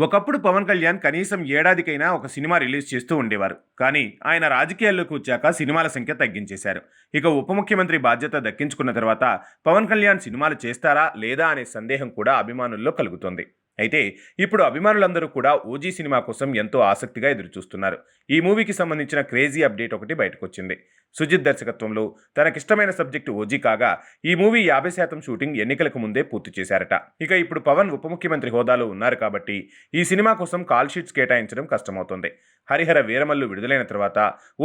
ఒకప్పుడు పవన్ కళ్యాణ్ కనీసం ఏడాదికైనా ఒక సినిమా రిలీజ్ చేస్తూ ఉండేవారు. కానీ ఆయన రాజకీయాల్లోకి వచ్చాక సినిమాల సంఖ్య తగ్గించేశారు. ఇక ఉప ముఖ్యమంత్రి బాధ్యత దక్కించుకున్న తర్వాత పవన్ కళ్యాణ్ సినిమాలు చేస్తారా లేదా అనే సందేహం కూడా అభిమానుల్లో కలుగుతోంది. అయితే ఇప్పుడు అభిమానులందరూ కూడా ఓజీ సినిమా కోసం ఎంతో ఆసక్తిగా ఎదురుచూస్తున్నారు. ఈ మూవీకి సంబంధించిన క్రేజీ అప్డేట్ ఒకటి బయటకొచ్చింది. సుజిత్ దర్శకత్వంలో తనకిష్టమైన సబ్జెక్టు ఓజీ కాగా ఈ మూవీ 50% షూటింగ్ ఎన్నికలకు ముందే పూర్తి చేశారట. ఇక ఇప్పుడు పవన్ ఉప ముఖ్యమంత్రి హోదాలో ఉన్నారు కాబట్టి ఈ సినిమా కోసం కాల్ షీట్స్ కేటాయించడం కష్టమవుతోంది. హరిహర వీరమల్లు విడుదలైన తర్వాత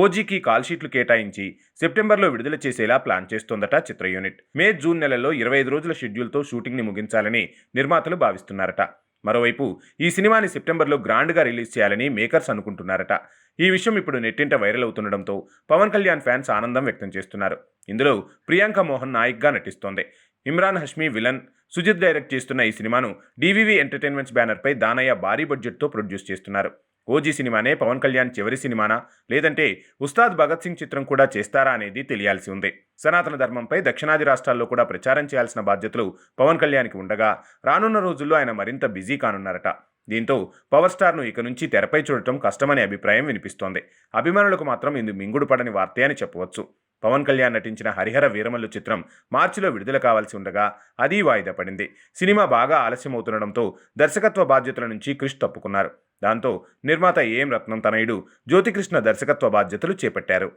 ఓజీకి కాల్ షీట్లు కేటాయించి సెప్టెంబర్లో విడుదల చేసేలా ప్లాన్ చేస్తోందట చిత్ర యూనిట్. మే జూన్ నెలల్లో 25 రోజుల షెడ్యూల్తో షూటింగ్ని ముగించాలని నిర్మాతలు భావిస్తున్నారట. మరోవైపు ఈ సినిమాని సెప్టెంబర్లో గ్రాండ్గా రిలీజ్ చేయాలని మేకర్స్ అనుకుంటున్నారట. ఈ విషయం ఇప్పుడు నెట్టింట వైరల్ అవుతుండడంతో పవన్ కళ్యాణ్ ఫ్యాన్స్ ఆనందం వ్యక్తం చేస్తున్నారు. ఇందులో ప్రియాంక మోహన్ నాయిక్గా నటిస్తోంది. ఇమ్రాన్ హష్మీ విలన్, సుజిత్ డైరెక్ట్ చేస్తున్న ఈ సినిమాను డివివి ఎంటర్టైన్మెంట్స్ బ్యానర్పై దానయ్య భారీ బడ్జెట్తో ప్రొడ్యూస్ చేస్తున్నారు. ఓజీ సినిమానే పవన్ కళ్యాణ్ చివరి సినిమానా, లేదంటే ఉస్తాద్ భగత్ సింగ్ చిత్రం కూడా చేస్తారా అనేది తెలియాల్సి ఉంది. సనాతన ధర్మంపై దక్షిణాది రాష్ట్రాల్లో కూడా ప్రచారం చేయాల్సిన బాధ్యతలు పవన్ కళ్యాణ్కి ఉండగా రానున్న రోజుల్లో ఆయన మరింత బిజీ కానున్నారట. దీంతో పవర్ స్టార్ను ఇక నుంచి తెరపై చూడటం కష్టమనే అభిప్రాయం వినిపిస్తోంది. అభిమానులకు మాత్రం ఇది మింగుడు పడని వార్తే అని చెప్పవచ్చు. పవన్ కళ్యాణ్ నటించిన హరిహర వీరమల్లు చిత్రం మార్చిలో విడుదల కావాల్సి ఉండగా అది వాయిదా పడింది. సినిమా బాగా ఆలస్యమవుతుండడంతో దర్శకత్వ బాధ్యతల నుంచి క్రిష్ తప్పుకున్నారు. దాంతో నిర్మాత ఏఎం రత్నం తనయుడు జ్యోతికృష్ణ దర్శకత్వ బాధ్యతలు చేపట్టారు.